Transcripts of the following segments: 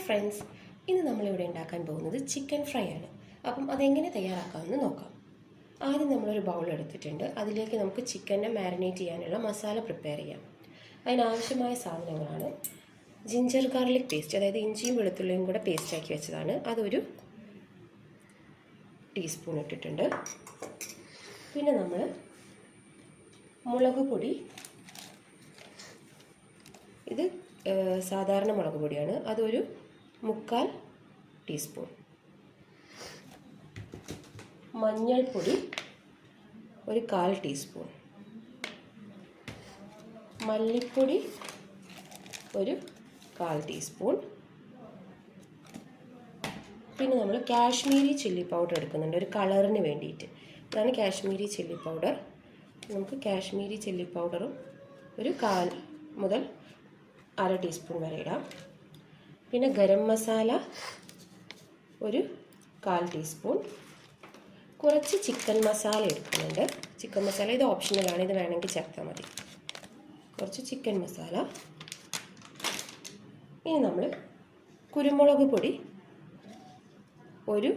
Friends, ഇന്ന് നമ്മളിവിടെ ഉണ്ടാക്കാൻ പോകുന്നത് ചിക്കൻ ഫ്രൈ ആണ്. അപ്പം അതെങ്ങനെ തയ്യാറാക്കാമെന്ന് നോക്കാം. ആദ്യം നമ്മളൊരു ബൗൾ എടുത്തിട്ടുണ്ട്. അതിലേക്ക് നമുക്ക് ചിക്കനെ മാരിനേറ്റ് ചെയ്യാനുള്ള മസാല പ്രിപ്പയർ ചെയ്യാം. അതിനാവശ്യമായ സാധനങ്ങളാണ് ജിഞ്ചർ ഗാർലിക് പേസ്റ്റ്, അതായത് ഇഞ്ചിയും വെളുത്തുള്ളിയും കൂടെ പേസ്റ്റാക്കി വെച്ചതാണ്. അതൊരു ടീസ്പൂൺ ഇട്ടിട്ടുണ്ട്. പിന്നെ നമ്മൾ മുളക് പൊടി, ഇത് സാധാരണ മുളക് പൊടിയാണ്, അതൊരു 1/4 ടീസ്പൂൺ. മഞ്ഞൾപ്പൊടി ഒരു 1/4 ടീസ്പൂൺ. മല്ലിപ്പൊടി ഒരു 1/4 ടീസ്പൂൺ. പിന്നെ നമ്മൾ കാശ്മീരി ചില്ലി പൗഡർ എടുക്കുന്നുണ്ട് ഒരു കളറിന് വേണ്ടിയിട്ട്. ഇതാണ് കാശ്മീരി ചില്ലി പൗഡർ. നമുക്ക് കാശ്മീരി ചില്ലി പൗഡറും ഒരു 1/4 മുതൽ 1/2 ടീസ്പൂൺ വരെ ഇടാം. പിന്നെ ഗരം മസാല ഒരു 1/4 ടീസ്പൂൺ. കുറച്ച് ചിക്കൻ മസാല എടുക്കുന്നുണ്ട്. ചിക്കൻ മസാല ഇത് ഓപ്ഷണലാണ്, ഇത് വേണമെങ്കിൽ ചേർത്താൽ മതി. കുറച്ച് ചിക്കൻ മസാല. ഇനി നമ്മൾ കുരുമുളക് പൊടി ഒരു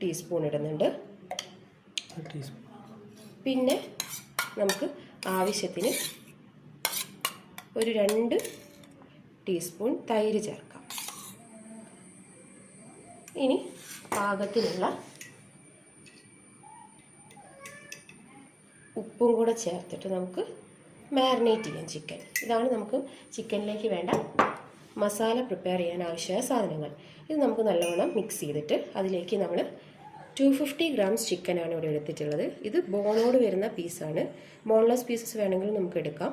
ടീസ്പൂൺ ഇടുന്നുണ്ട്. പിന്നെ നമുക്ക് ആവശ്യത്തിന് ഒരു 2 ടീസ്പൂൺ തൈര് ചേർക്കാം. ഇനി പാകത്തിനുള്ള ഉപ്പും കൂടെ ചേർത്തിട്ട് നമുക്ക് മാരിനേറ്റ് ചെയ്യാം ചിക്കൻ. ഇതാണ് നമുക്ക് ചിക്കനിലേക്ക് വേണ്ട മസാല പ്രിപ്പയർ ചെയ്യാൻ ആവശ്യമായ സാധനങ്ങൾ. ഇത് നമുക്ക് നല്ലവണ്ണം മിക്സ് ചെയ്തിട്ട് അതിലേക്ക് നമ്മൾ 250 ഗ്രാംസ് ചിക്കനാണ് ഇവിടെ എടുത്തിട്ടുള്ളത്. ഇത് ബോണോട് വരുന്ന പീസാണ്. ബോൺലെസ് പീസസ് വേണമെങ്കിലും നമുക്ക് എടുക്കാം.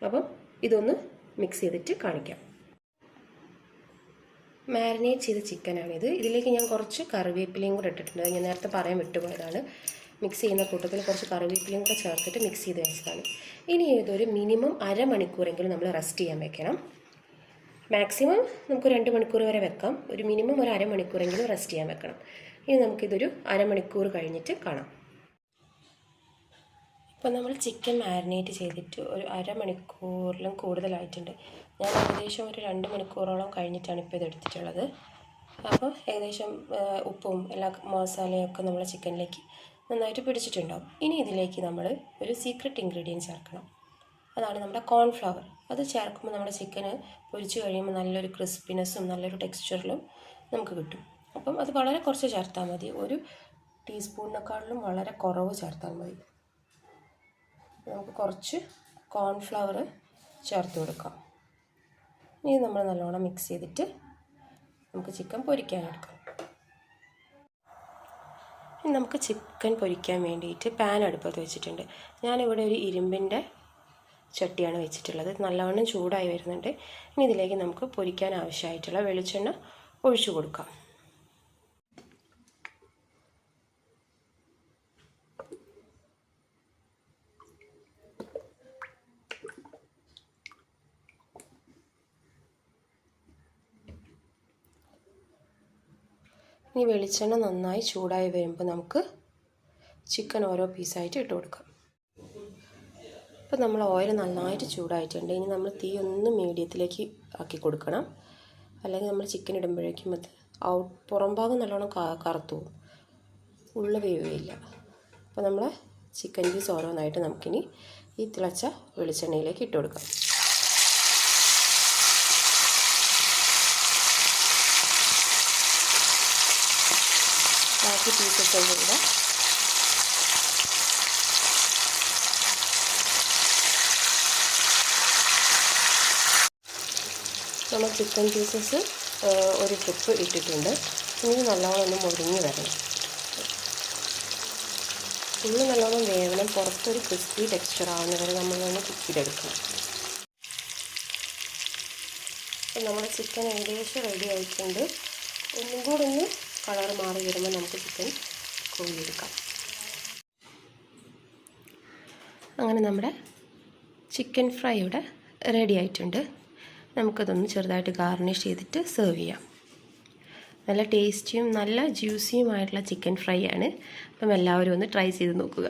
അപ്പം ഇതൊന്ന് മിക്സ് ചെയ്തിട്ട് കാണിക്കാം. മാരിനേറ്റ് ചെയ്ത ചിക്കനാണിത്. ഇതിലേക്ക് ഞാൻ കുറച്ച് കറിവേപ്പിലയും കൂടെ ഇട്ടിട്ടുണ്ട്. ഞാൻ നേരത്തെ പറയാൻ വിട്ടുപോയതാണ്. മിക്സ് ചെയ്യുന്ന കൂട്ടത്തിൽ കുറച്ച് കറിവേപ്പിലയും കൂടെ ചേർത്തിട്ട് മിക്സ് ചെയ്ത് വെച്ചതാണ്. ഇനി ഇതൊരു മിനിമം അരമണിക്കൂറെങ്കിലും നമ്മൾ റെസ്റ്റ് ചെയ്യാൻ വെക്കണം. മാക്സിമം നമുക്ക് 2 മണിക്കൂർ വരെ വെക്കാം. ഒരു മിനിമം ഒരു അരമണിക്കൂറെങ്കിലും റെസ്റ്റ് ചെയ്യാൻ വെക്കണം. ഇനി നമുക്കിതൊരു അരമണിക്കൂർ കഴിഞ്ഞിട്ട് കാണാം. ഇപ്പോൾ നമ്മൾ ചിക്കൻ മാരിനേറ്റ് ചെയ്തിട്ട് ഒരു അരമണിക്കൂറിലും കൂടുതലായിട്ടുണ്ട്. ഞാൻ ഏകദേശം ഒരു 2 മണിക്കൂറോളം കഴിഞ്ഞിട്ടാണ് ഇപ്പോൾ ഇത് എടുത്തിട്ടുള്ളത്. അപ്പോൾ ഏകദേശം ഉപ്പും എല്ലാ മസാലയൊക്കെ നമ്മൾ ചിക്കനിലേക്ക് നന്നായിട്ട് പിടിച്ചിട്ടുണ്ടാവും. ഇനി ഇതിലേക്ക് നമ്മൾ ഒരു സീക്രട്ട് ഇൻഗ്രീഡിയൻറ്റ് ചേർക്കണം. അതാണ് നമ്മുടെ കോൺഫ്ലവർ. അത് ചേർക്കുമ്പോൾ നമ്മുടെ ചിക്കന് പൊരിച്ച് കഴിയുമ്പോൾ നല്ലൊരു ക്രിസ്പിനെസ്സും നല്ലൊരു ടെക്സ്ചറിലും നമുക്ക് കിട്ടും. അപ്പം അത് വളരെ കുറച്ച് ചേർത്താൽ മതി. ഒരു ടീസ്പൂണിനെക്കാളിലും വളരെ കുറവ് ചേർത്താൽ മതി. നമുക്ക് കുറച്ച് കോൺഫ്ലവർ ചേർത്ത് കൊടുക്കാം. ഇനി നമ്മൾ നല്ലോണം മിക്സ് ചെയ്തിട്ട് നമുക്ക് ചിക്കൻ പൊരിക്കാനെടുക്കാം. ഇനി നമുക്ക് ചിക്കൻ പൊരിക്കാൻ വേണ്ടിയിട്ട് പാൻ അടുപ്പത്ത് വെച്ചിട്ടുണ്ട്. ഞാനിവിടെ ഒരു ഇരുമ്പിൻ്റെ ചട്ടിയാണ് വെച്ചിട്ടുള്ളത്. നല്ലവണ്ണം ചൂടായി വരുന്നുണ്ട്. ഇനി ഇതിലേക്ക് നമുക്ക് പൊരിക്കാൻ ആവശ്യമായിട്ടുള്ള വെളിച്ചെണ്ണ ഒഴിച്ചു കൊടുക്കാം. ഇനി വെളിച്ചെണ്ണ നന്നായി ചൂടായി വരുമ്പോൾ നമുക്ക് ചിക്കൻ ഓരോ പീസായിട്ട് ഇട്ട് കൊടുക്കാം. ഇപ്പോൾ നമ്മൾ ഓയിൽ നന്നായിട്ട് ചൂടായിട്ടുണ്ട്. ഇനി നമ്മൾ തീ ഒന്ന് മീഡിയത്തിലേക്ക് ആക്കി കൊടുക്കണം. അല്ലെങ്കിൽ നമ്മൾ ചിക്കൻ ഇടുമ്പോഴേക്കും അത് പുറം ഭാഗം നല്ലോണം കറുത്തു പോകും, ഉള്ളിൽ വേവുകയില്ല. അപ്പോൾ നമ്മൾ ചിക്കൻ പീസ് ഓരോന്നായിട്ട് നമുക്കിനി ഈ തിളച്ച വെളിച്ചെണ്ണയിലേക്ക് ഇട്ട് കൊടുക്കാം. ബാക്കി പീസസ് കൂടെ നമ്മൾ ചിക്കൻ പീസസ് ഒരു ട്രിപ്പ് ഇട്ടിട്ടുണ്ട്. ഇനി നല്ലോണം ഒന്ന് മുരിഞ്ഞ് വരണം. ഉള്ളിൽ നല്ലോണം വേവണം. പുറത്തൊരു ക്രിസ്പി ടെക്സ്ചർ ആവുന്ന വരെ നമ്മളൊന്ന് കുക്ക് ചെയ്തെടുക്കണം. അപ്പം നമ്മുടെ ചിക്കൻ ഏകദേശം റെഡി ആയിട്ടുണ്ട്. ഒന്നും കൂടെ ഒന്ന് കളർ മാറി വരുമ്പോൾ നമുക്ക് ചിക്കൻ കോരിയെടുക്കാം. അങ്ങനെ നമ്മുടെ ചിക്കൻ ഫ്രൈ ഇവിടെ റെഡി ആയിട്ടുണ്ട്. നമുക്കതൊന്ന് ചെറുതായിട്ട് ഗാർണിഷ് ചെയ്തിട്ട് സെർവ് ചെയ്യാം. നല്ല ടേസ്റ്റിയും നല്ല ജ്യൂസിയുമായിട്ടുള്ള ചിക്കൻ ഫ്രൈ ആണ്. അപ്പം എല്ലാവരും ഒന്ന് ട്രൈ ചെയ്ത് നോക്കുക.